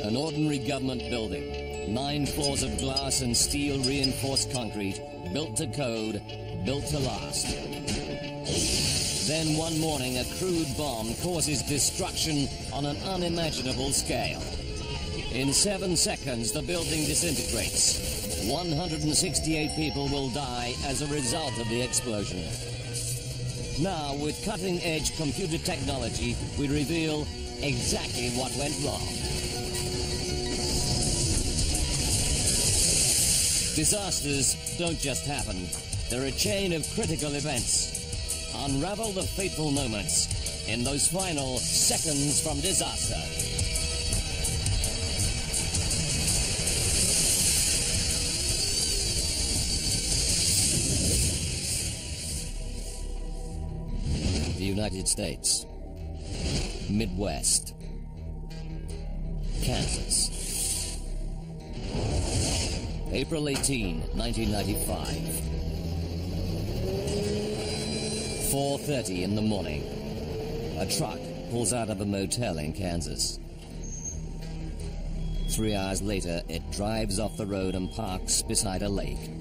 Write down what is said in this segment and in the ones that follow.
An ordinary government building, 9 floors of glass and steel reinforced concrete, built to code, built to last. Then one morning a crude bomb causes destruction on an unimaginable scale. In 7 seconds the building disintegrates. 168 people will die as a result of the explosion. Now, with cutting-edge computer technology, we reveal exactly what went wrong. Disasters don't just happen. They're a chain of critical events. Unravel the fateful moments in those final seconds from disaster. The United States, Midwest, Kansas. April 18, 1995. 4:30 in the morning. A truck pulls out of a motel in Kansas. 3 hours later, it drives off the road and parks beside a lake.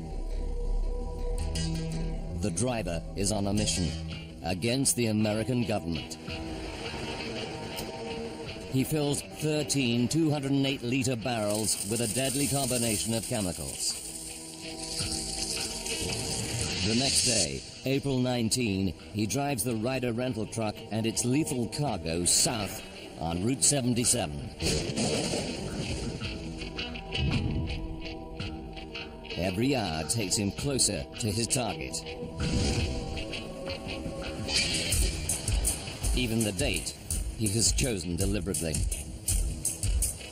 The driver is on a mission against the American government. He fills 13 208-liter barrels with a deadly combination of chemicals. The next day, April 19, he drives the Ryder rental truck and its lethal cargo south on Route 77. Every hour takes him closer to his target. Even the date he has chosen deliberately.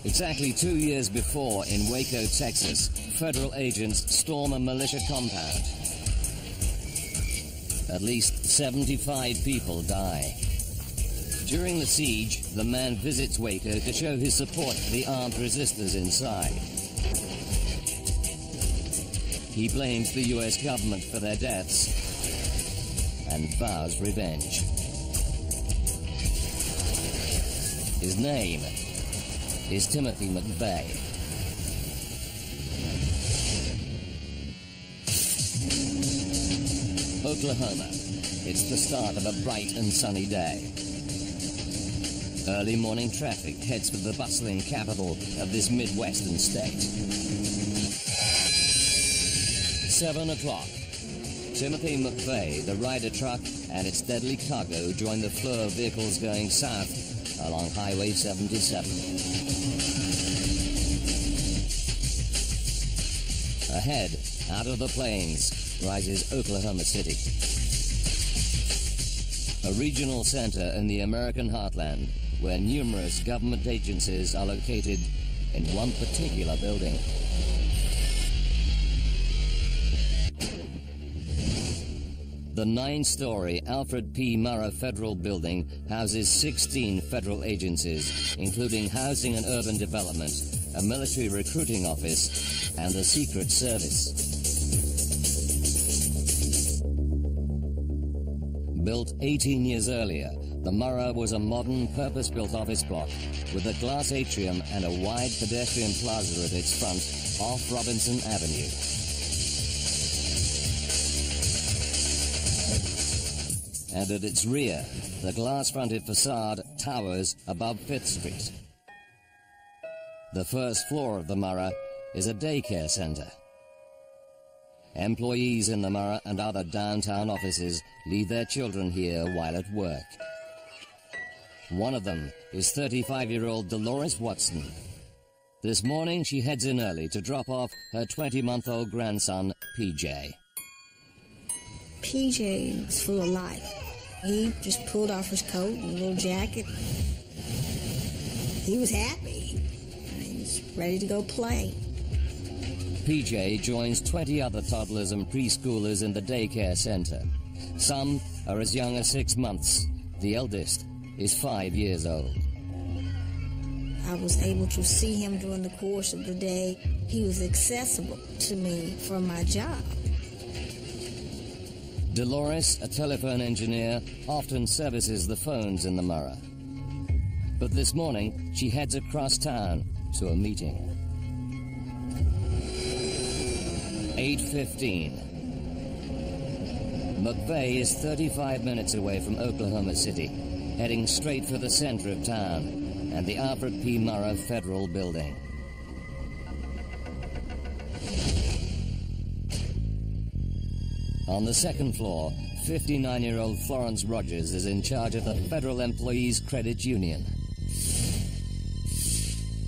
Exactly 2 years before, in Waco, Texas, federal agents storm a militia compound. At least 75 people die. During the siege, the man visits Waco to show his support for the armed resistors inside. He blames the U.S. government for their deaths and vows revenge. His name is Timothy McVeigh. Oklahoma. It's the start of a bright and sunny day. Early morning traffic heads for the bustling capital of this Midwestern state. 7 o'clock. Timothy McVeigh, the Ryder truck, and its deadly cargo join the flow of vehicles going south along Highway 77. Ahead, out of the plains, rises Oklahoma City, a regional center in the American heartland where numerous government agencies are located in one particular building. The 9-story Alfred P. Murrah Federal Building houses 16 federal agencies, including Housing and Urban Development, a military recruiting office, and the Secret Service. Built 18 years earlier, the Murrah was a modern, purpose-built office block with a glass atrium and a wide pedestrian plaza at its front off Robinson Avenue. And at its rear, the glass-fronted facade towers above 5th Street. The first floor of the Murrah is a daycare center. Employees in the Murrah and other downtown offices leave their children here while at work. One of them is 35-year-old Dolores Watson. This morning, she heads in early to drop off her 20-month-old grandson, PJ. PJ was full of life. He just pulled off his coat and a little jacket. He was happy. He was ready to go play. PJ joins 20 other toddlers and preschoolers in the daycare center. Some are as young as 6 months. The eldest is 5 years old. I was able to see him during the course of the day. He was accessible to me for my job. Dolores, a telephone engineer, often services the phones in the Murrah. But this morning, she heads across town to a meeting. 8:15. McVeigh is 35 minutes away from Oklahoma City, heading straight for the center of town and the Alfred P. Murrah Federal Building. On the second floor, 59-year-old Florence Rogers is in charge of the Federal Employees Credit Union.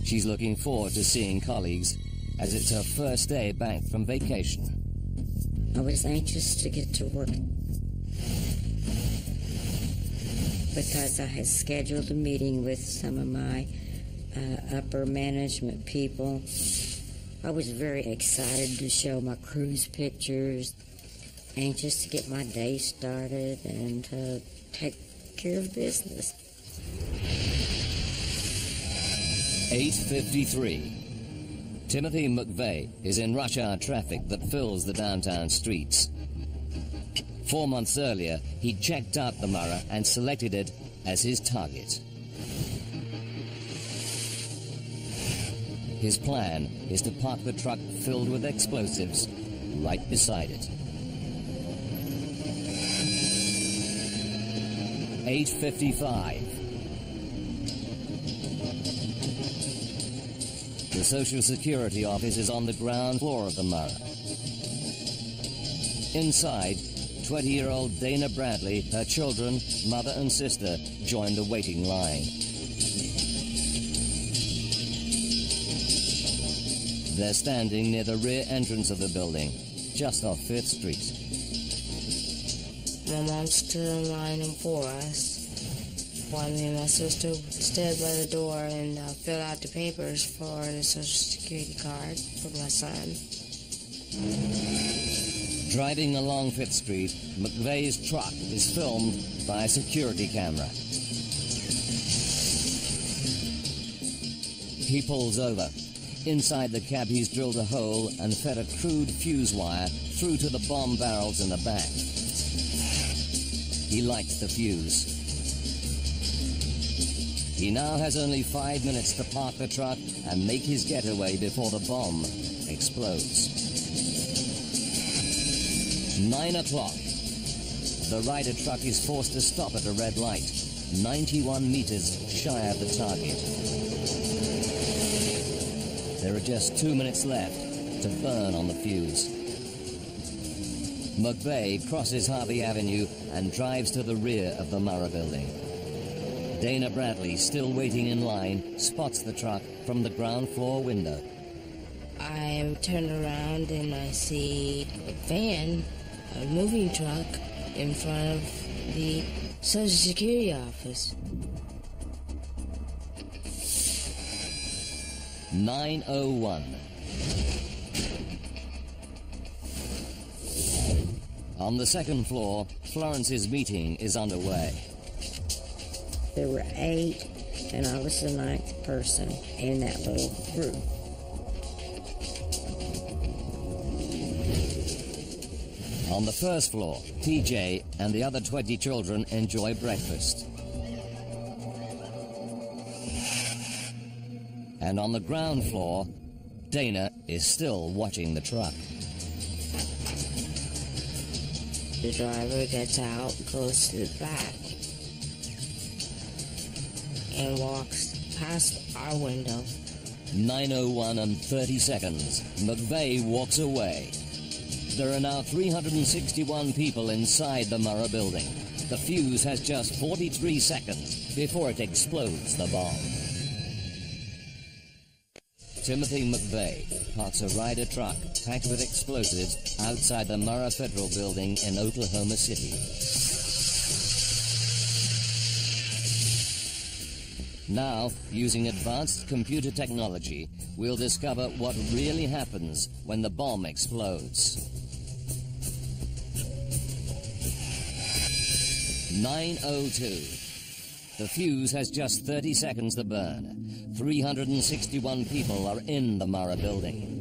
She's looking forward to seeing colleagues, as it's her first day back from vacation. I was anxious to get to work because I had scheduled a meeting with some of my upper management people. I was very excited to show my crew's pictures, anxious to get my day started and to take care of business. 8:53. Timothy McVeigh is in rush hour traffic that fills the downtown streets. 4 months earlier, he checked out the Murrah and selected it as his target. His plan is to park the truck filled with explosives right beside it. 8:55. The Social Security office is on the ground floor of the Murrah. Inside, 20-year-old Dana Bradley, her children, mother and sister, join the waiting line. They're standing near the rear entrance of the building, just off 5th Street. My mom stood in line for us while me and my sister stood by the door and filled out the papers for the Social Security card for my son. Driving along 5th Street, McVeigh's truck is filmed by a security camera. He pulls over. Inside the cab, he's drilled a hole and fed a crude fuse wire through to the bomb barrels in the back. He lights the fuse. He now has only 5 minutes to park the truck and make his getaway before the bomb explodes. 9 o'clock. The Ryder truck is forced to stop at a red light, 91 meters shy of the target. There are just 2 minutes left to burn on the fuse. McVeigh crosses Harvey Avenue and drives to the rear of the Murrah building. Dana Bradley, still waiting in line, spots the truck from the ground floor window. I turn around and I see a van, a moving truck, in front of the Social Security office. 9:01. On the second floor, Florence's meeting is underway. There were 8, and I was the 9th person in that little group. On the first floor, TJ and the other 20 children enjoy breakfast. And on the ground floor, Dana is still watching the truck. The driver gets out, goes to the back, and walks past our window. 9:01 and 30 seconds. McVeigh walks away. There are now 361 people inside the Murrah building. The fuse has just 43 seconds before it explodes the bomb. Timothy McVeigh parks a Ryder truck packed with explosives outside the Murrah Federal Building in Oklahoma City. Now, using advanced computer technology, we'll discover what really happens when the bomb explodes. 9:02. The fuse has just 30 seconds to burn. 361 people are in the Murrah building.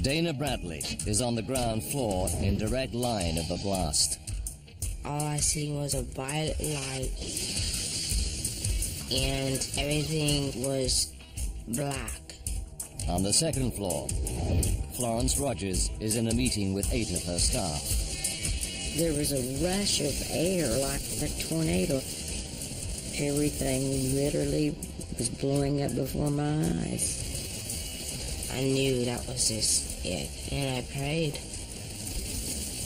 Dana Bradley is on the ground floor in direct line of the blast. All I seen was a violet light, and everything was black. On the second floor, Florence Rogers is in a meeting with 8 of her staff. There was a rush of air like a tornado. Everything literally was blowing up before my eyes. I knew that was just it, and I prayed.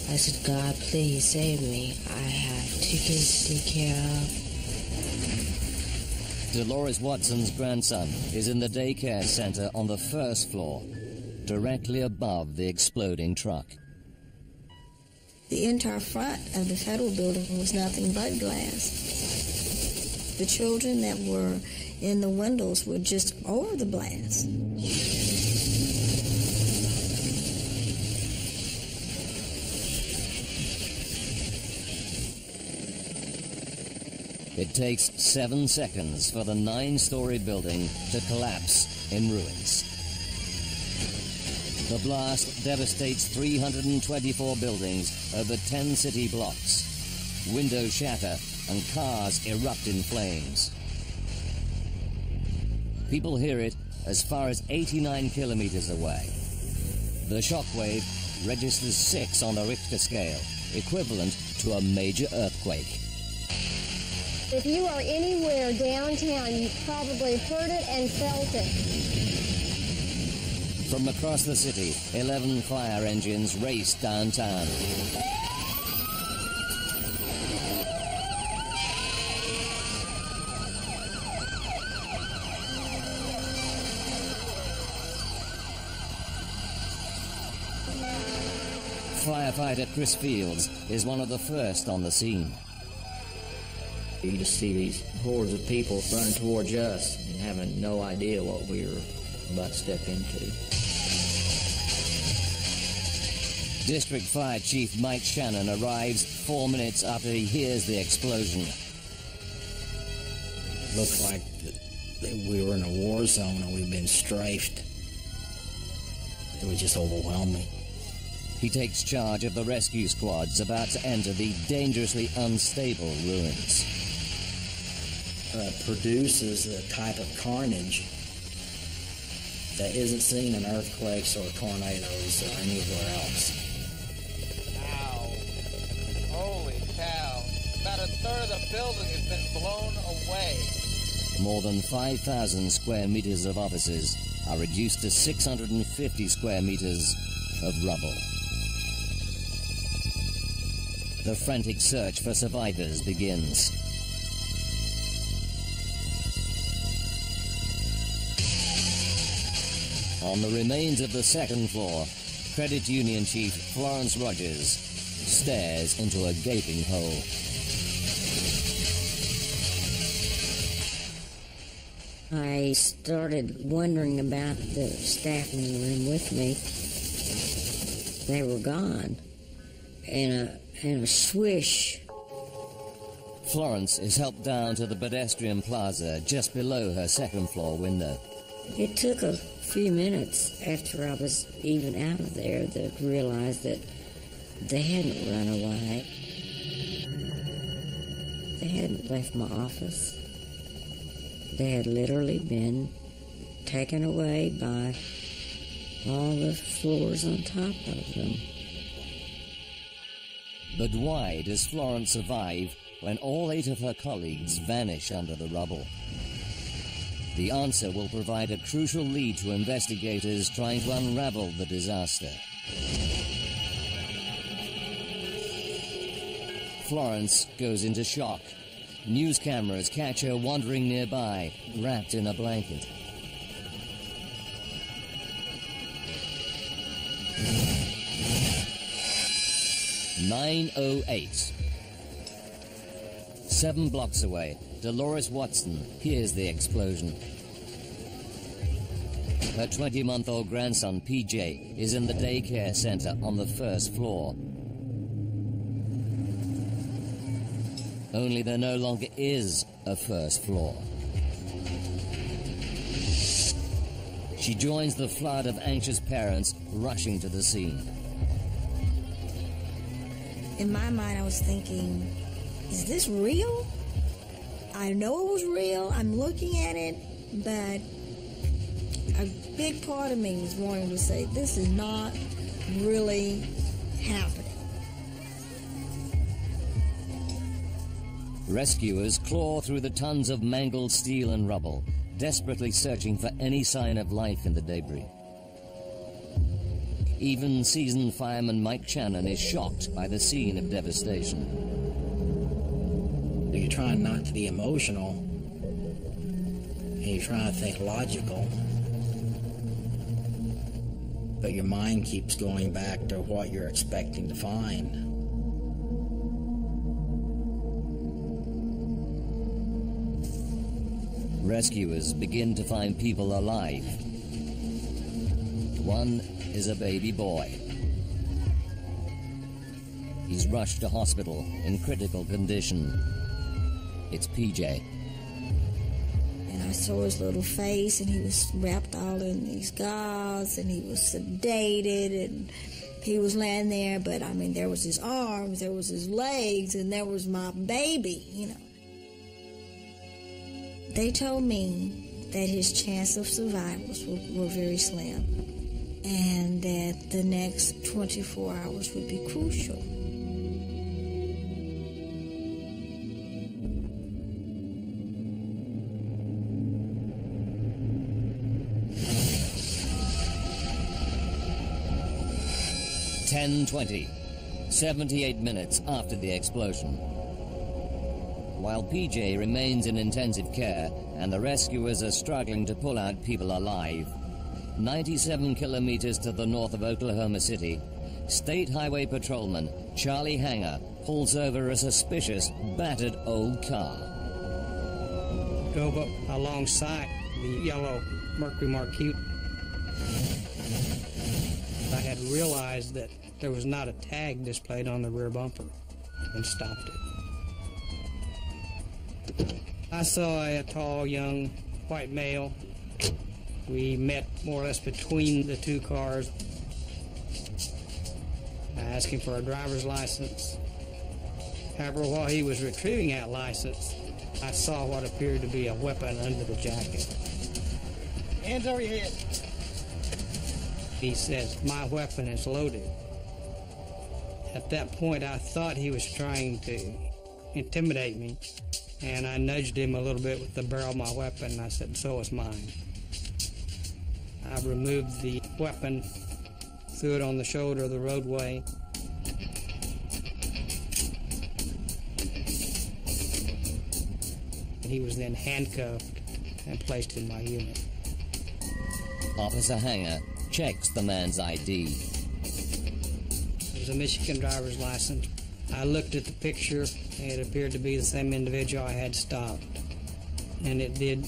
I said, God, please save me. I have 2 kids to take care of. Dolores Watson's grandson is in the daycare center on the first floor, directly above the exploding truck. The entire front of the federal building was nothing but glass. The children that were in the windows were just over the glass. It takes 7 seconds for the 9-story building to collapse in ruins. The blast devastates 324 buildings over 10 city blocks. Windows shatter and cars erupt in flames. People hear it as far as 89 kilometers away. The shockwave registers 6 on the Richter scale, equivalent to a major earthquake. If you are anywhere downtown, you've probably heard it and felt it. From across the city, 11 fire engines race downtown. Firefighter Chris Fields is one of the first on the scene. You just see these hordes of people running towards us and having no idea what we were about to step into. District Fire Chief Mike Shannon arrives 4 minutes after he hears the explosion. Looked like that we were in a war zone and we'd been strafed. It was just overwhelming. He takes charge of the rescue squads about to enter the dangerously unstable ruins. Produces the type of carnage that isn't seen in earthquakes or tornadoes or anywhere else. Ow. Holy cow. About a third of the building has been blown away. More than 5,000 square meters of offices are reduced to 650 square meters of rubble. The frantic search for survivors begins. On the remains of the second floor, Credit Union Chief Florence Rogers stares into a gaping hole. I started wondering about the staff in the room with me. They were gone. In a swish. Florence is helped down to the pedestrian plaza just below her second floor window. It took a few minutes after I was even out of there to realize that they hadn't run away. They hadn't left my office. They had literally been taken away by all the floors on top of them. But why does Florence survive when all 8 of her colleagues vanish under the rubble? The answer will provide a crucial lead to investigators trying to unravel the disaster. Florence goes into shock. News cameras catch her wandering nearby, wrapped in a blanket. "9:08. 7 blocks away, Dolores Watson hears the explosion. Her 20-month-old grandson, PJ, is in the daycare center on the first floor. Only there no longer is a first floor. She joins the flood of anxious parents rushing to the scene. In my mind, I was thinking, is this real? I know it was real. I'm looking at it, but a big part of me was wanting to say, this is not really happening. Rescuers claw through the tons of mangled steel and rubble, desperately searching for any sign of life in the debris. Even seasoned fireman Mike Shannon is shocked by the scene of devastation. You're trying not to be emotional, and you're trying to think logical, but your mind keeps going back to what you're expecting to find. Rescuers begin to find people alive. One is a baby boy. He's rushed to hospital in critical condition. It's PJ. And I saw his little face, and he was wrapped all in these gauze, and he was sedated, and he was laying there, but I mean, there was his arms, there was his legs, and there was my baby, you know. They told me that his chance of survival were very slim, and that the next 24 hours would be crucial. (10:20), 78 minutes after the explosion. While PJ remains in intensive care and the rescuers are struggling to pull out people alive, 97 kilometers to the north of Oklahoma City, State Highway Patrolman Charlie Hanger pulls over a suspicious, battered old car. Drove up alongside the yellow Mercury Marquis. I had realized that there was not a tag displayed on the rear bumper and stopped it. I saw a tall, young, white male. We met more or less between the two cars. I asked him for a driver's license. However, while he was retrieving that license, I saw what appeared to be a weapon under the jacket. Hands over your head. He says, "My weapon is loaded." At that point, I thought he was trying to intimidate me, and I nudged him a little bit with the barrel of my weapon, and I said, "So is mine." I removed the weapon, threw it on the shoulder of the roadway. And he was then handcuffed and placed in my unit. Officer Hanger checks the man's ID. It was a Michigan driver's license. I looked at the picture, and it appeared to be the same individual I had stopped. And it did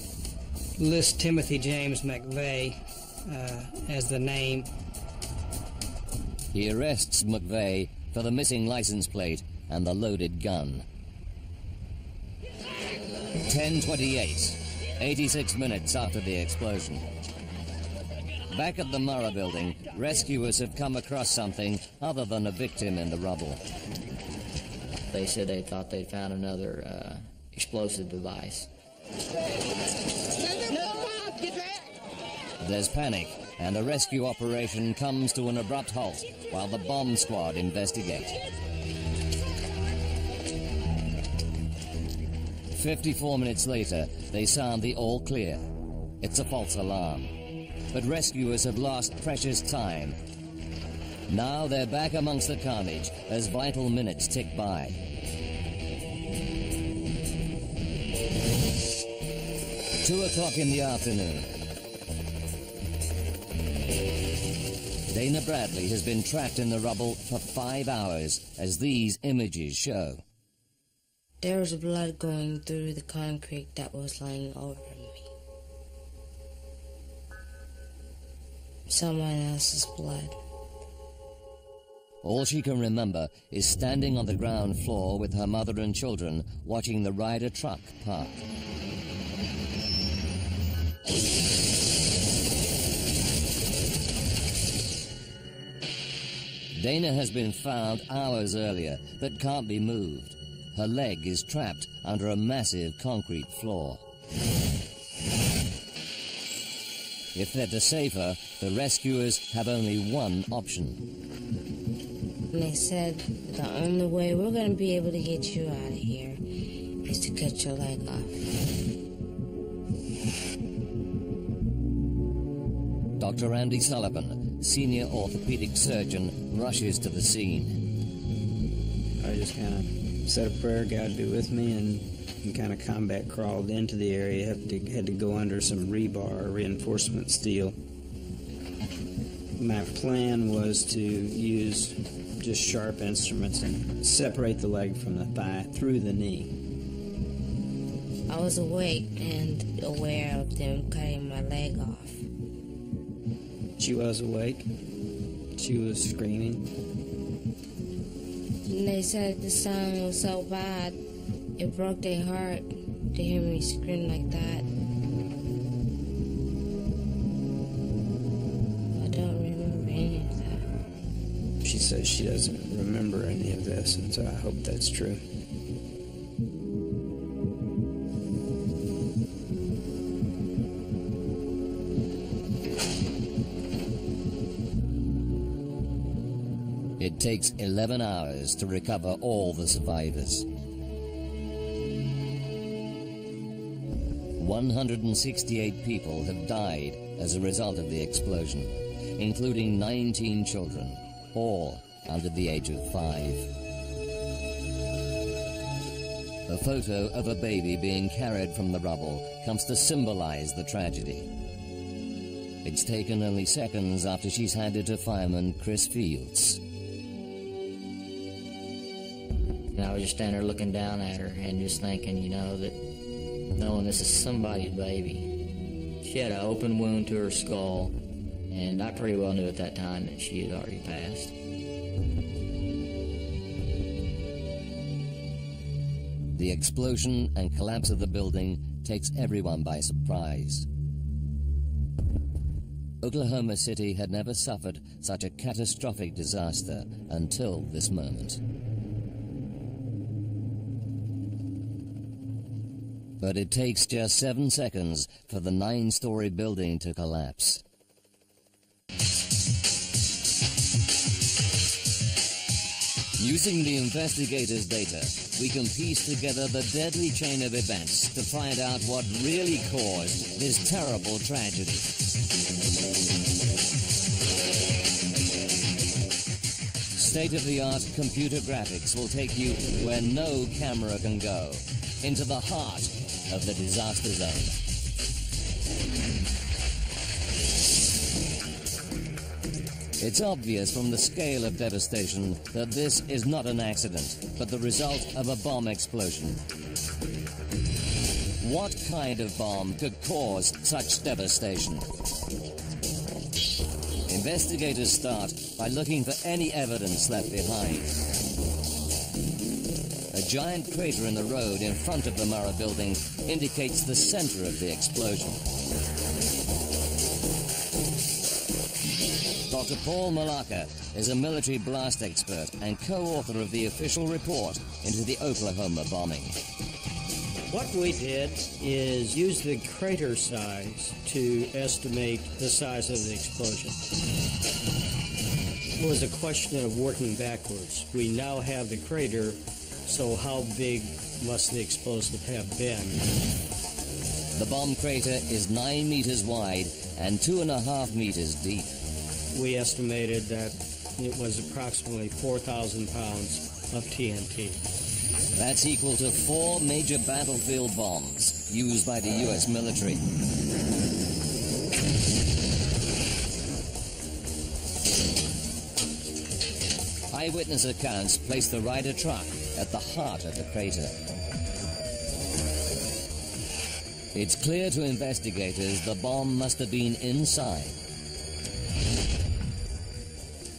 list Timothy James McVeigh as the name. He arrests McVeigh for the missing license plate and the loaded gun. 10:28, 86 minutes after the explosion. Back at the Murrah building, rescuers have come across something other than a victim in the rubble. They said they thought they'd found another explosive device. There's panic, and a rescue operation comes to an abrupt halt while the bomb squad investigate. 54 minutes later, they sound the all clear. It's a false alarm. But rescuers have lost precious time. Now they're back amongst the carnage as vital minutes tick by. Two o'clock in the afternoon. Dana Bradley has been trapped in the rubble for 5 hours, as these images show. There was blood going through the concrete that was laying over me. Someone else's blood. All she can remember is standing on the ground floor with her mother and children watching the Ryder truck park. Dana has been found hours earlier but can't be moved. Her leg is trapped under a massive concrete floor. If they're to save her, the rescuers have only one option. They said the only way we're going to be able to get you out of here is to cut your leg off. Dr. Andy Sullivan, senior orthopedic surgeon, rushes to the scene. I just kind of said a prayer, God be with me, and kind of combat crawled into the area. Had to go under some rebar, reinforcement steel. My plan was to use just sharp instruments and separate the leg from the thigh through the knee. I was awake and aware of them cutting my leg off. She was awake. She was screaming. And they said the sound was so bad, it broke their heart to hear me scream like that. I don't remember any of that. She says she doesn't remember any of this, and so I hope that's true. It takes 11 hours to recover all the survivors. 168 people have died as a result of the explosion, including 19 children, all under the age of 5. A photo of a baby being carried from the rubble comes to symbolize the tragedy. It's taken only seconds after she's handed to fireman Chris Fields. And I was just standing there looking down at her and just thinking, you know, that knowing this is somebody's baby. She had an open wound to her skull, and I pretty well knew at that time that she had already passed. The explosion and collapse of the building takes everyone by surprise. Oklahoma City had never suffered such a catastrophic disaster until this moment. But it takes just 7 seconds for the 9-story building to collapse. Using the investigators' data, we can piece together the deadly chain of events to find out what really caused this terrible tragedy. State-of-the-art computer graphics will take you where no camera can go, into the heart of the disaster zone. It's obvious from the scale of devastation that this is not an accident, but the result of a bomb explosion. What kind of bomb could cause such devastation? Investigators start by looking for any evidence left behind. A giant crater in the road in front of the Murrah building indicates the center of the explosion. Dr. Paul Malacca is a military blast expert and co-author of the official report into the Oklahoma bombing. What we did is use the crater size to estimate the size of the explosion. It was a question of working backwards. We now have the crater, so how big must the explosive have been? The bomb crater is 9 meters wide and 2.5 meters deep. We estimated that it was approximately 4,000 pounds of TNT. That's equal to 4 major battlefield bombs used by the U.S. military. Eyewitness accounts place the Ryder truck at the heart of the crater. It's clear to investigators the bomb must have been inside.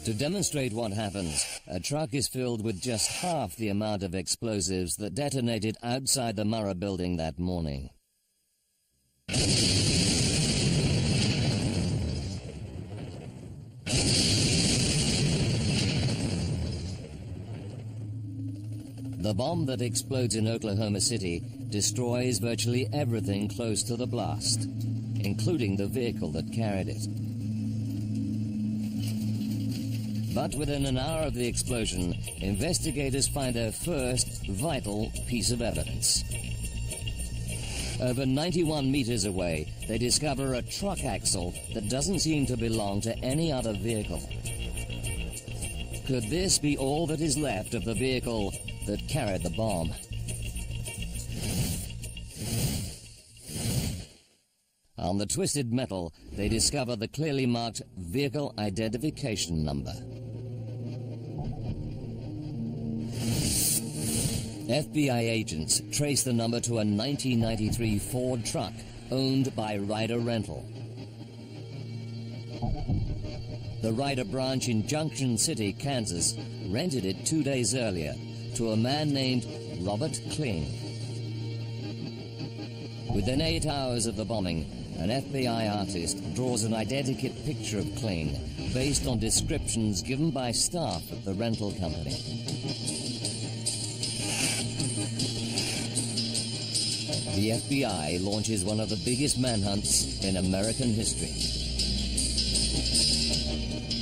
To demonstrate what happens, a truck is filled with just half the amount of explosives that detonated outside the Murrah building that morning. The bomb that explodes in Oklahoma City destroys virtually everything close to the blast, including the vehicle that carried it. But within an hour of the explosion, investigators find their first vital piece of evidence. Over 91 meters away, they discover a truck axle that doesn't seem to belong to any other vehicle. Could this be all that is left of the vehicle that carried the bomb? On the twisted metal, they discover the clearly marked vehicle identification number. FBI agents trace the number to a 1993 Ford truck owned by Ryder Rental. The Ryder branch in Junction City, Kansas, rented it 2 days earlier to a man named Robert Kling. Within 8 hours of the bombing, an FBI artist draws an identikit picture of Kling based on descriptions given by staff at the rental company. The FBI launches one of the biggest manhunts in American history.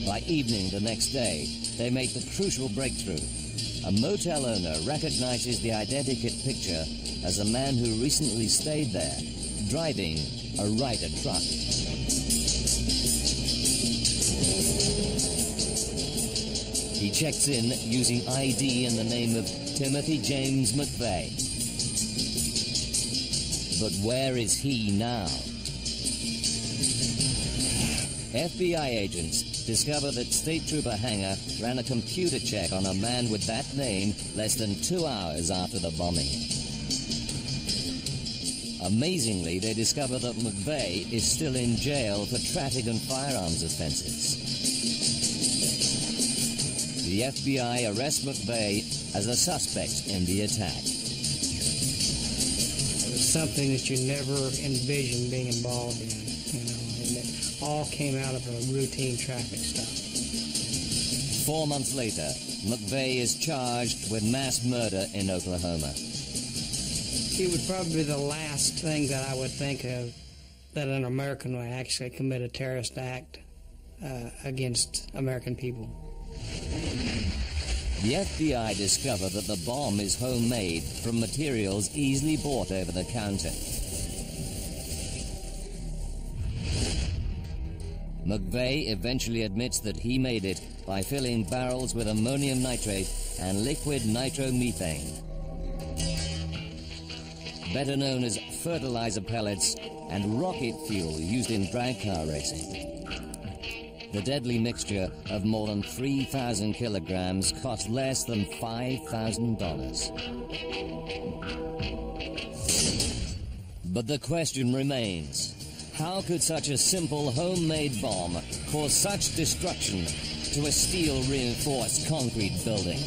By evening the next day, they make the crucial breakthrough. A motel owner recognizes the identikit picture as a man who recently stayed there, driving a Ryder truck. He checks in using ID in the name of Timothy James McVeigh. But where is he now? FBI agents discover that State Trooper Hanger ran a computer check on a man with that name less than 2 hours after the bombing. Amazingly, they discover that McVeigh is still in jail for traffic and firearms offenses. The FBI arrests McVeigh as a suspect in the attack. It was something that you never envisioned being involved in, and it all came out of a routine traffic stop. 4 months later, McVeigh is charged with mass murder in Oklahoma. It would probably be the last thing that I would think of that an American would actually commit a terrorist act against American people. The FBI discover that the bomb is homemade from materials easily bought over the counter. McVeigh eventually admits that he made it by filling barrels with ammonium nitrate and liquid nitromethane, better known as fertilizer pellets and rocket fuel used in drag car racing. The deadly mixture of more than 3,000 kilograms cost less than $5,000. But the question remains, how could such a simple homemade bomb cause such destruction to a steel-reinforced concrete building?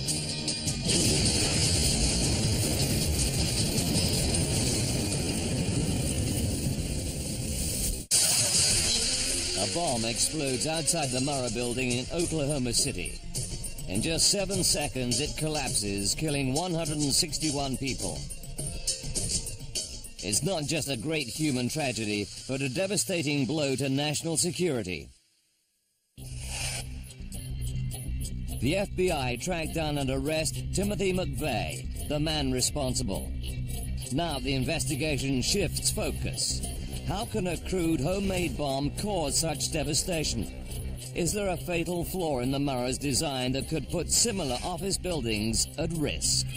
A bomb explodes outside the Murrah building in Oklahoma City. In just 7 seconds, it collapses, killing 161 people. It's not just a great human tragedy, but a devastating blow to national security. The FBI tracked down and arrest Timothy McVeigh, the man responsible. Now the investigation shifts focus. How can a crude homemade bomb cause such devastation? Is there a fatal flaw in the Murrah's design that could put similar office buildings at risk?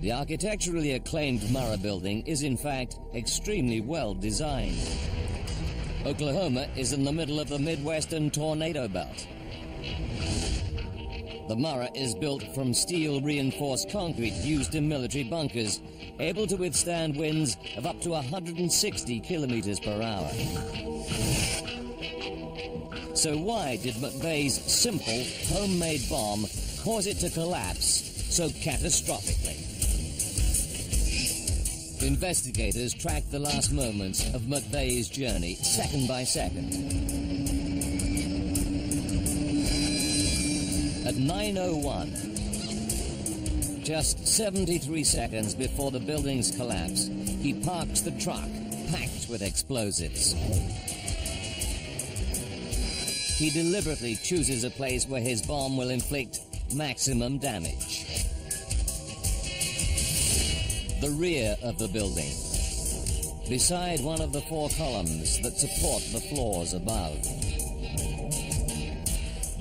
The architecturally acclaimed Murrah building is in fact extremely well designed. Oklahoma is in the middle of the Midwestern tornado belt. The Murrah is built from steel-reinforced concrete used in military bunkers, able to withstand winds of up to 160 kilometers per hour. So why did McVeigh's simple, homemade bomb cause it to collapse so catastrophically? Investigators track the last moments of McVeigh's journey, second by second. At 9:01, just 73 seconds before the building's collapse, he parks the truck, packed with explosives. He deliberately chooses a place where his bomb will inflict maximum damage. The rear of the building, beside one of the 4 columns that support the floors above.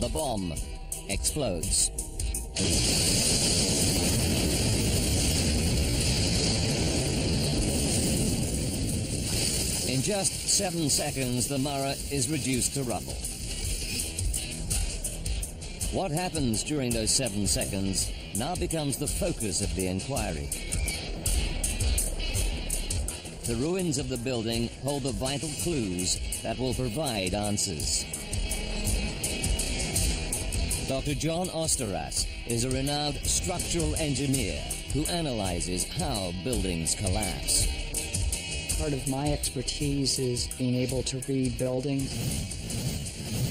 The bomb explodes. In just 7 seconds, the Murrah is reduced to rubble. What happens during those 7 seconds now becomes the focus of the inquiry. The ruins of the building hold the vital clues that will provide answers. Dr. John Osteras is a renowned structural engineer who analyzes how buildings collapse. Part of my expertise is being able to read buildings.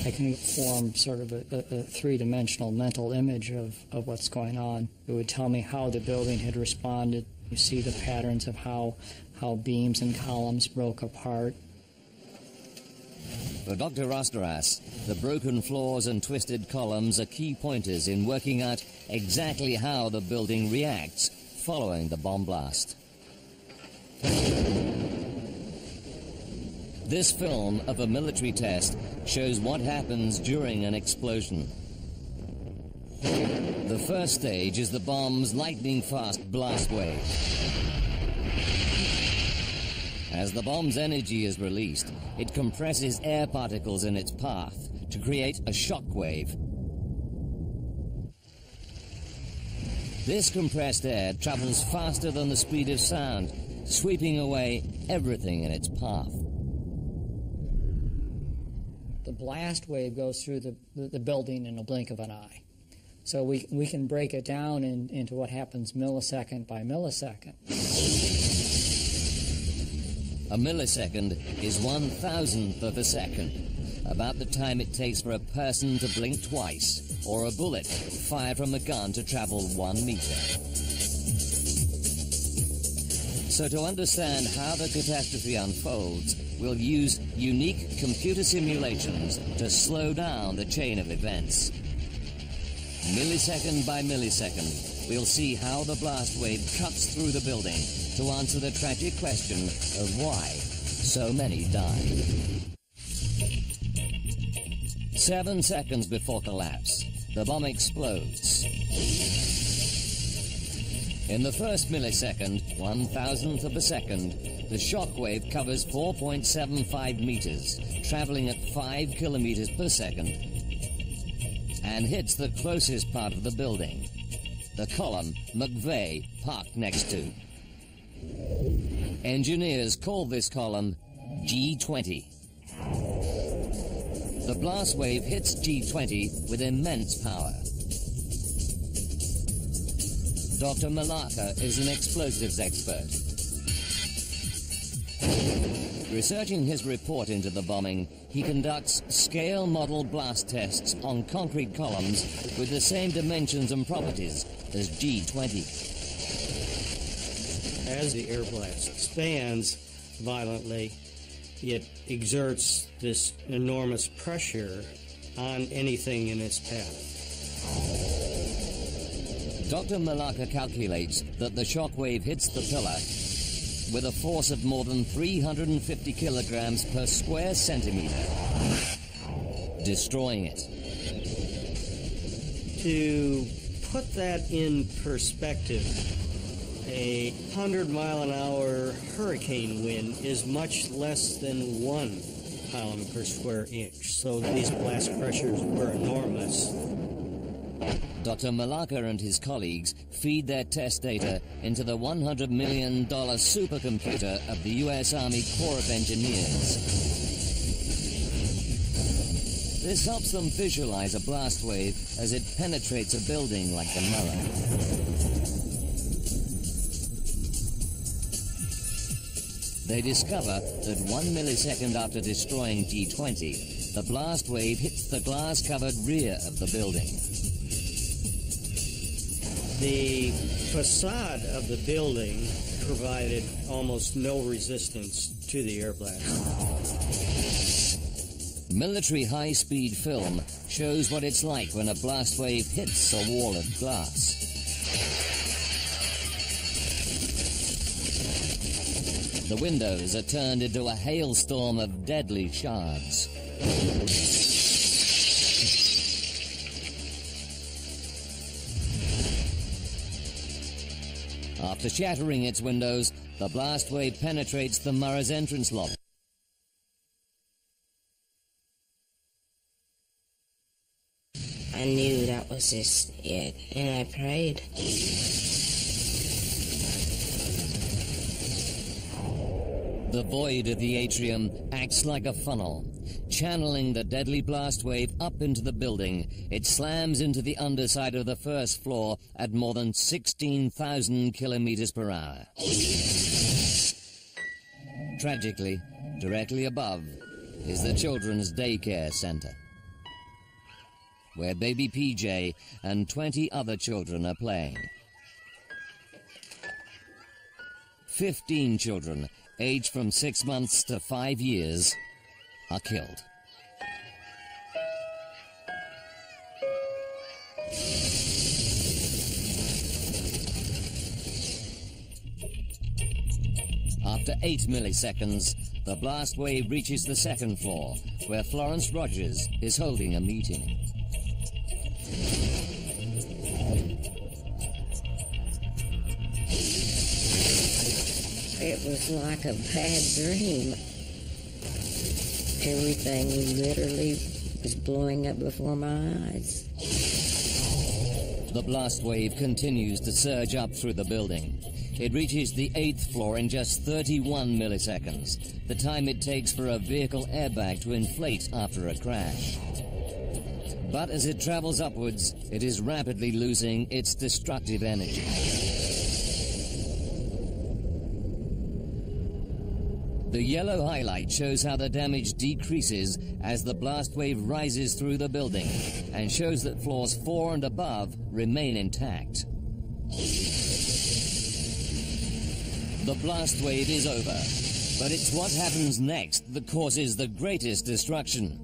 I can form sort of a three-dimensional mental image of what's going on. It would tell me how the building had responded. You see the patterns of how beams and columns broke apart. For Dr. Osteras, the broken floors and twisted columns are key pointers in working out exactly how the building reacts following the bomb blast. This film of a military test shows what happens during an explosion. The first stage is the bomb's lightning-fast blast wave. As the bomb's energy is released, it compresses air particles in its path to create a shock wave. This compressed air travels faster than the speed of sound, sweeping away everything in its path. The blast wave goes through the building in a blink of an eye. So we can break it down into what happens millisecond by millisecond. A millisecond is 1,000th of a second, about the time it takes for a person to blink twice, or a bullet fired from a gun to travel 1 meter. So to understand how the catastrophe unfolds, we'll use unique computer simulations to slow down the chain of events. Millisecond by millisecond, we'll see how the blast wave cuts through the building to answer the tragic question of why so many died. 7 seconds before collapse, the bomb explodes. In the first millisecond, 1,000th of a second, the shock wave covers 4.75 meters, traveling at 5 kilometers per second, and hits the closest part of the building, the column McVeigh parked next to. Engineers call this column G20. The blast wave hits G20 with immense power. Dr. Malaka is an explosives expert. Researching his report into the bombing, he conducts scale model blast tests on concrete columns with the same dimensions and properties as G20. As the air blast expands violently, it exerts this enormous pressure on anything in its path. Dr. Malaka calculates that the shock wave hits the pillar with a force of more than 350 kilograms per square centimeter, destroying it. To put that in perspective, a 100-mile-an-hour hurricane wind is much less than 1 pound per square inch, so these blast pressures were enormous. Dr. Malaka and his colleagues feed their test data into the $100 million supercomputer of the U.S. Army Corps of Engineers. This helps them visualize a blast wave as it penetrates a building like the Murrah. They discover that 1 millisecond after destroying G20, the blast wave hits the glass-covered rear of the building. The facade of the building provided almost no resistance to the air blast. Military high-speed film shows what it's like when a blast wave hits a wall of glass. The windows are turned into a hailstorm of deadly shards. After shattering its windows, the blast wave penetrates the Murray's entrance lobby. I knew that was just it, and I prayed. The void of the atrium acts like a funnel. Channeling the deadly blast wave up into the building, it slams into the underside of the first floor at more than 16,000 kilometers per hour. Tragically, directly above is the Children's Daycare Center, where baby PJ and 20 other children are playing. 15 children, aged from 6 months to 5 years, are killed. After 8 milliseconds, the blast wave reaches the second floor, where Florence Rogers is holding a meeting. It was like a bad dream. Everything literally was blowing up before my eyes. The blast wave continues to surge up through the building. It reaches the 8th floor in just 31 milliseconds, the time it takes for a vehicle airbag to inflate after a crash. But as it travels upwards, it is rapidly losing its destructive energy. The yellow highlight shows how the damage decreases as the blast wave rises through the building and shows that floors 4 and above remain intact. The blast wave is over, but it's what happens next that causes the greatest destruction.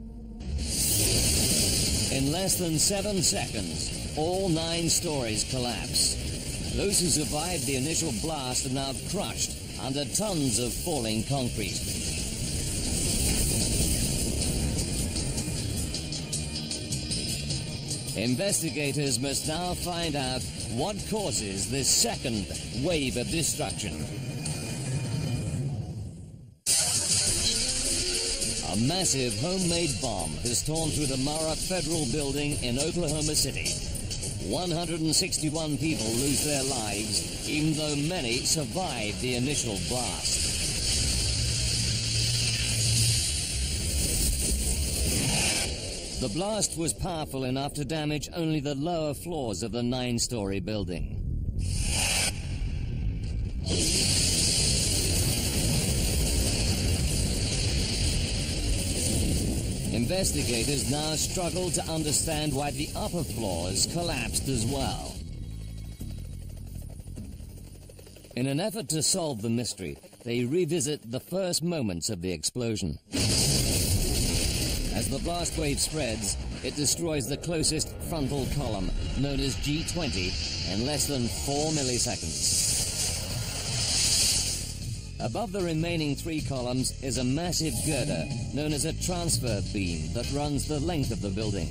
In less than 7 seconds, all 9 stories collapse. Those who survived the initial blast are now crushed under tons of falling concrete. Investigators must now find out what causes this second wave of destruction. A massive homemade bomb has torn through the Mara Federal Building in Oklahoma City. 161 people lose their lives, even though many survived the initial blast. The blast was powerful enough to damage only the lower floors of the 9-story building. Investigators now struggle to understand why the upper floors collapsed as well. In an effort to solve the mystery, they revisit the first moments of the explosion. As the blast wave spreads, it destroys the closest frontal column, known as G20, in less than 4 milliseconds. Above the remaining 3 columns is a massive girder known as a transfer beam that runs the length of the building.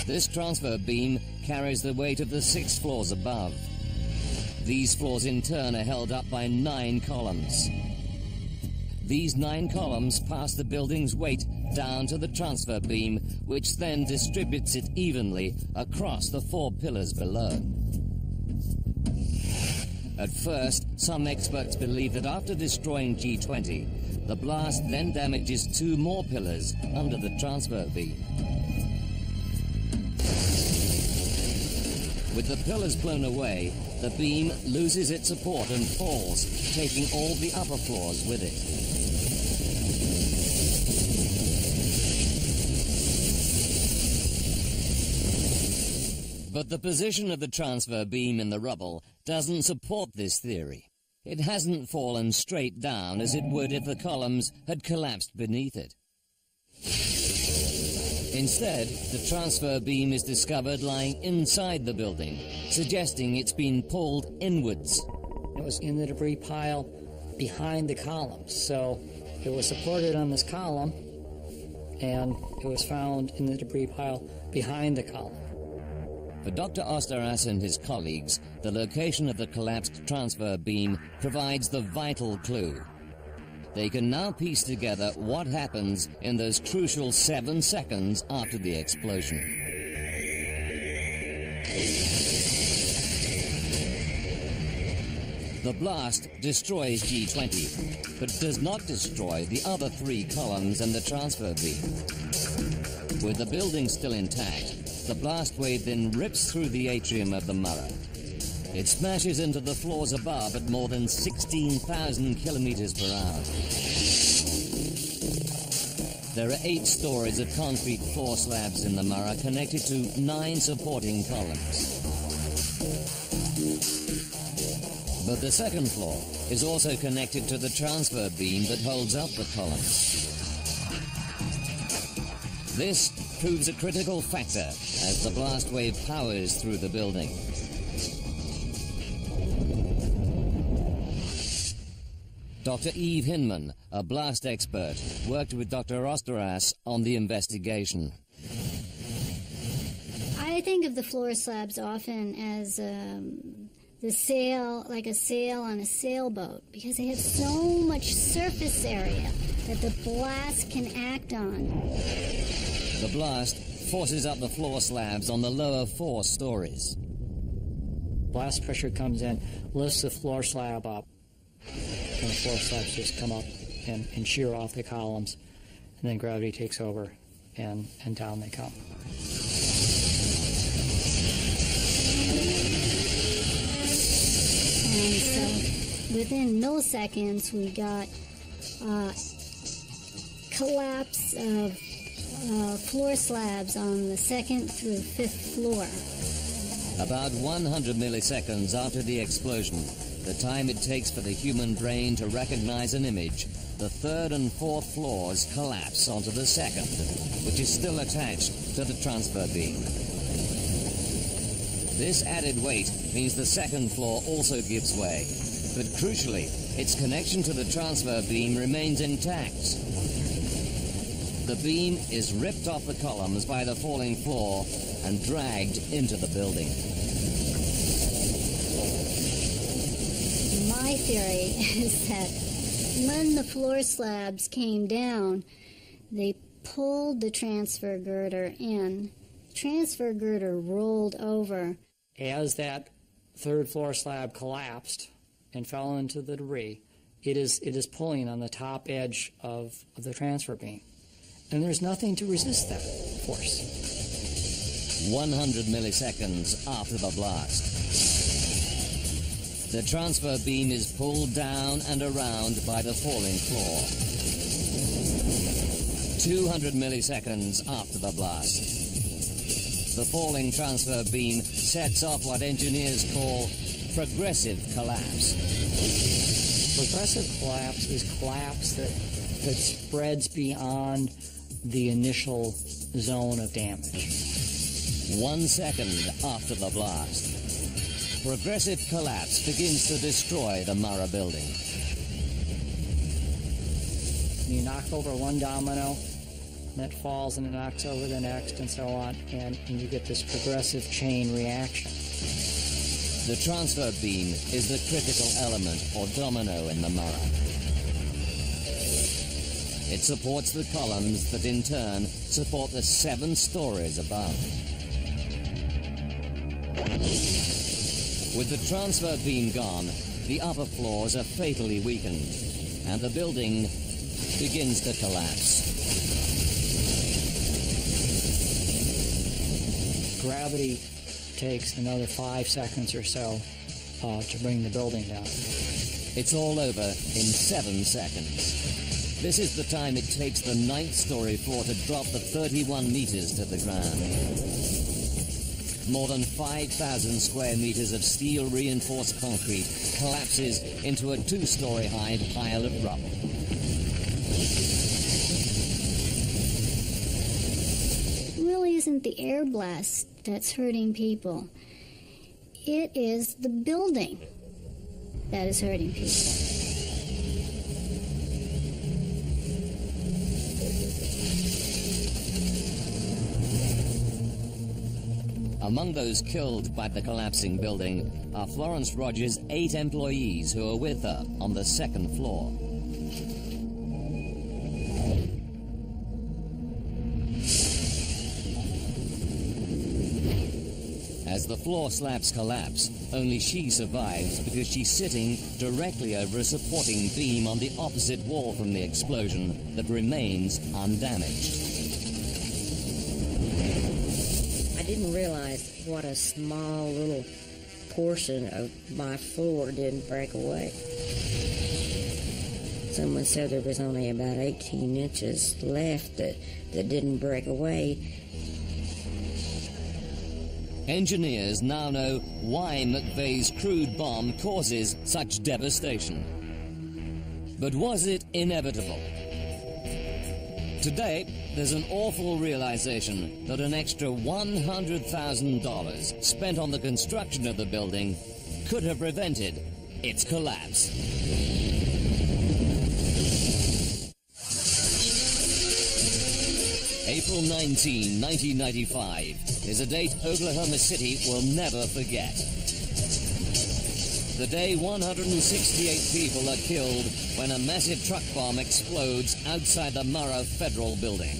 This transfer beam carries the weight of the 6 floors above. These floors in turn are held up by 9 columns. These 9 columns pass the building's weight down to the transfer beam, which then distributes it evenly across the 4 pillars below. At first, some experts believe that after destroying G20, the blast then damages 2 more pillars under the transfer beam. With the pillars blown away, the beam loses its support and falls, taking all the upper floors with it. But the position of the transfer beam in the rubble doesn't support this theory. It hasn't fallen straight down as it would if the columns had collapsed beneath it. Instead, the transfer beam is discovered lying inside the building, suggesting it's been pulled inwards. It was in the debris pile behind the columns, so it was supported on this column, and it was found in the debris pile behind the column. For Dr. Osteras and his colleagues, the location of the collapsed transfer beam provides the vital clue. They can now piece together what happens in those crucial 7 seconds after the explosion. The blast destroys G20, but does not destroy the other 3 columns and the transfer beam. With the building still intact, the blast wave then rips through the atrium of the Murrah. It smashes into the floors above at more than 16,000 kilometers per hour. There are 8 stories of concrete floor slabs in the Murrah connected to 9 supporting columns. But the second floor is also connected to the transfer beam that holds up the columns. This proves a critical factor as the blast wave powers through the building. Dr. Eve Hinman, a blast expert, worked with Dr. Osteras on the investigation. I think of the floor slabs often as the sail, like a sail on a sailboat, because they have so much surface area that the blast can act on. The blast forces up the floor slabs on the lower 4 stories. Blast pressure comes in, lifts the floor slab up, and the floor slabs just come up and shear off the columns, and then gravity takes over, and down they come. And so within milliseconds, we got collapse of floor slabs on the 2nd through 5th floor. About 100 milliseconds after the explosion, the time it takes for the human brain to recognize an image, the 3rd and 4th floors collapse onto the 2nd, which is still attached to the transfer beam. This added weight means the 2nd floor also gives way, but crucially, its connection to the transfer beam remains intact. The beam is ripped off the columns by the falling floor and dragged into the building. My theory is that when the floor slabs came down, they pulled the transfer girder in. The transfer girder rolled over. As that 3rd floor slab collapsed and fell into the debris, it is pulling on the top edge of the transfer beam. And there's nothing to resist that force. 100 milliseconds after the blast. The transfer beam is pulled down and around by the falling floor. 200 milliseconds after the blast. The falling transfer beam sets off what engineers call progressive collapse. Progressive collapse is collapse that spreads beyond the initial zone of damage. 1 second after the blast, progressive collapse begins to destroy the Murrah building. You knock over one domino, and it falls and it knocks over the next, and so on, and you get this progressive chain reaction. The transfer beam is the critical element or domino in the Murrah. It supports the columns that in turn support the 7 stories above. With the transfer beam gone, the upper floors are fatally weakened, and the building begins to collapse. Gravity takes another 5 seconds or so to bring the building down. It's all over in 7 seconds. This is the time it takes the 9th-story floor to drop the 31 meters to the ground. More than 5,000 square meters of steel-reinforced concrete collapses into a 2-story high pile of rubble. It really isn't the air blast that's hurting people. It is the building that is hurting people. Among those killed by the collapsing building are Florence Rogers' 8 employees who are with her on the 2nd floor. As the floor slabs collapse, only she survives because she's sitting directly over a supporting beam on the opposite wall from the explosion that remains undamaged. I didn't realize what a small little portion of my floor didn't break away. Someone said there was only about 18 inches left that didn't break away. Engineers now know why McVeigh's crude bomb causes such devastation. But was it inevitable? Today, there's an awful realization that an extra $100,000 spent on the construction of the building could have prevented its collapse. April 19, 1995 is a date Oklahoma City will never forget. The day 168 people are killed when a massive truck bomb explodes outside the Murrah Federal Building.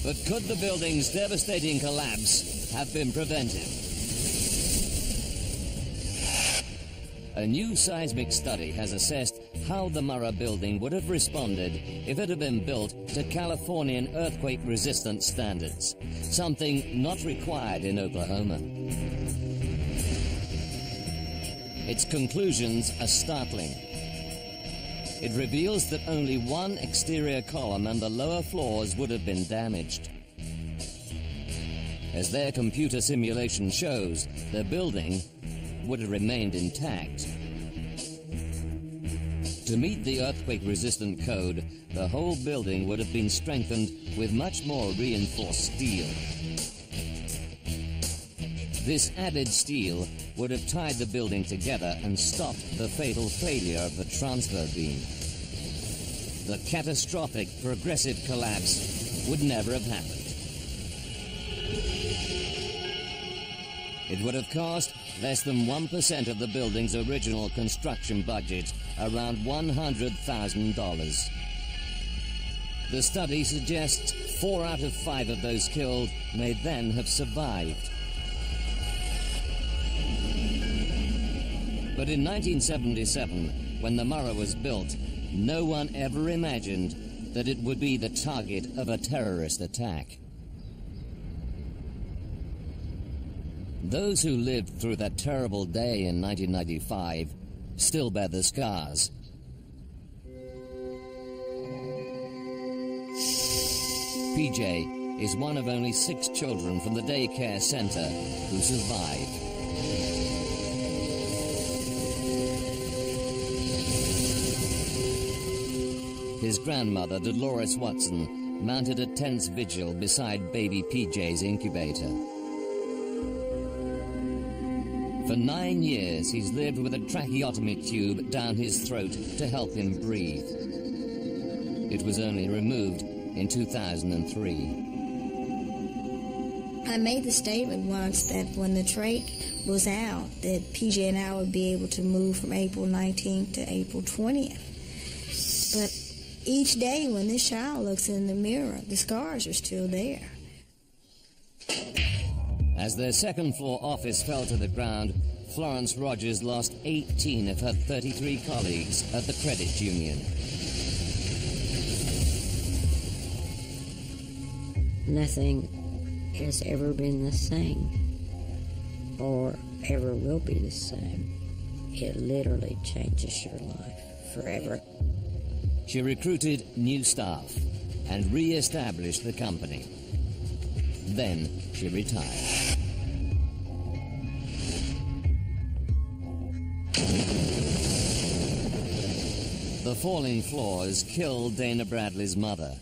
But could the building's devastating collapse have been prevented? A new seismic study has assessed how the Murrah building would have responded if it had been built to Californian earthquake-resistant standards, something not required in Oklahoma. Its conclusions are startling. It reveals that only one exterior column and the lower floors would have been damaged. As their computer simulation shows, the building would have remained intact. To meet the earthquake-resistant code, the whole building would have been strengthened with much more reinforced steel. This added steel would have tied the building together and stopped the fatal failure of the transfer beam. The catastrophic progressive collapse would never have happened. It would have cost less than 1% of the building's original construction budget, around $100,000. The study suggests 4 out of 5 of those killed may then have survived. But in 1977, when the Murrah was built, no one ever imagined that it would be the target of a terrorist attack. Those who lived through that terrible day in 1995 still bear the scars. PJ is one of only 6 children from the daycare center who survived. His grandmother, Dolores Watson, mounted a tense vigil beside baby PJ's incubator. For 9 years, he's lived with a tracheotomy tube down his throat to help him breathe. It was only removed in 2003. I made the statement once that when the trach was out, that PJ and I would be able to move from April 19th to April 20th. But each day when this child looks in the mirror, the scars are still there. As their second-floor office fell to the ground, Florence Rogers lost 18 of her 33 colleagues at the credit union. Nothing has ever been the same or ever will be the same. It literally changes your life forever. She recruited new staff and re-established the company. Then she retired. The falling floors killed Dana Bradley's mother,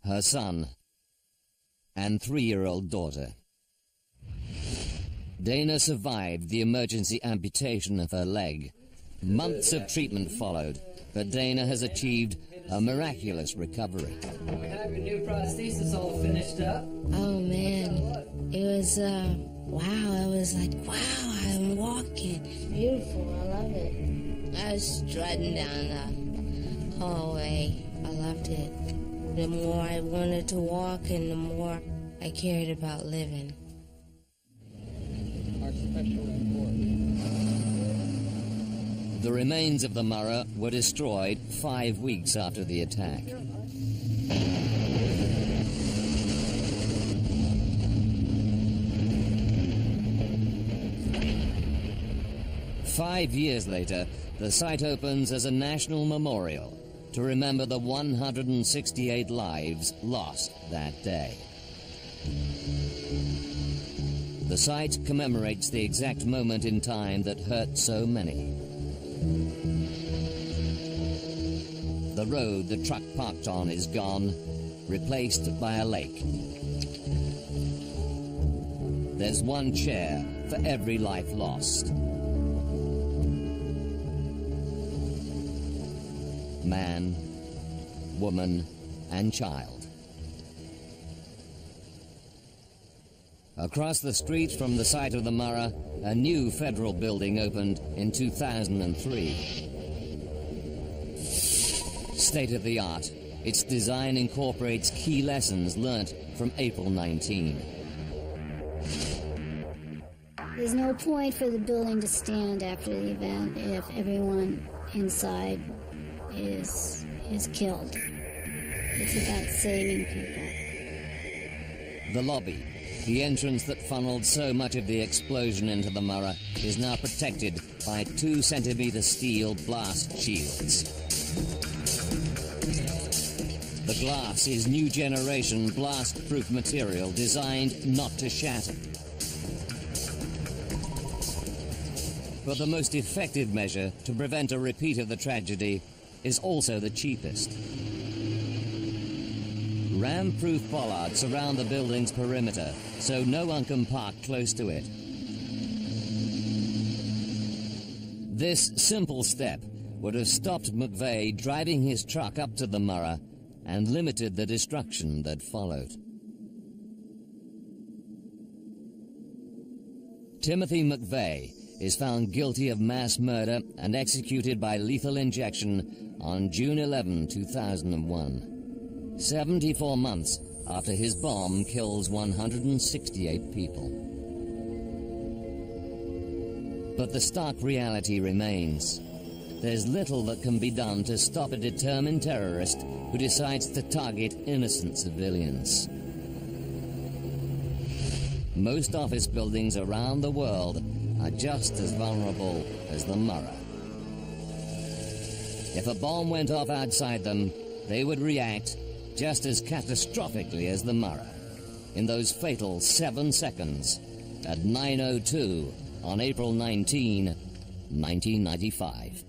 her son, and 3-year-old daughter. Dana survived the emergency amputation of her leg. Months of treatment followed, but Dana has achieved a miraculous recovery. We have your new prosthesis all finished up. Oh man, it was wow. I was like, wow, I'm walking. Beautiful, I love it. I was strutting down the hallway. I loved it. The more I wanted to walk and the more I cared about living. Our special report. The remains of the Murrah were destroyed 5 weeks after the attack. Five years later, the site opens as a national memorial to remember the 168 lives lost that day. The site commemorates the exact moment in time that hurt so many. The road the truck parked on is gone, replaced by a lake. There's one chair for every life lost. Man, woman, and child. Across the street from the site of the Murrah, a new federal building opened in 2003. State-of-the-art, its design incorporates key lessons learnt from April 19. There's no point for the building to stand after the event if everyone inside is killed. It's about saving people. The lobby, the entrance that funneled so much of the explosion into the Murrah, is now protected by 2-centimeter steel blast shields. The glass is new generation blast-proof material designed not to shatter. But the most effective measure to prevent a repeat of the tragedy is also the cheapest. Ram-proof bollards surround the building's perimeter, so no one can park close to it. This simple step would have stopped McVeigh driving his truck up to the Murrah and limited the destruction that followed. Timothy McVeigh is found guilty of mass murder and executed by lethal injection on June 11, 2001, 74 months after his bomb kills 168 people. But the stark reality remains. There's little that can be done to stop a determined terrorist who decides to target innocent civilians. Most office buildings around the world are just as vulnerable as the Murrah. If a bomb went off outside them, they would react just as catastrophically as the Murrah in those fatal 7 seconds at 9:02 on April 19, 1995.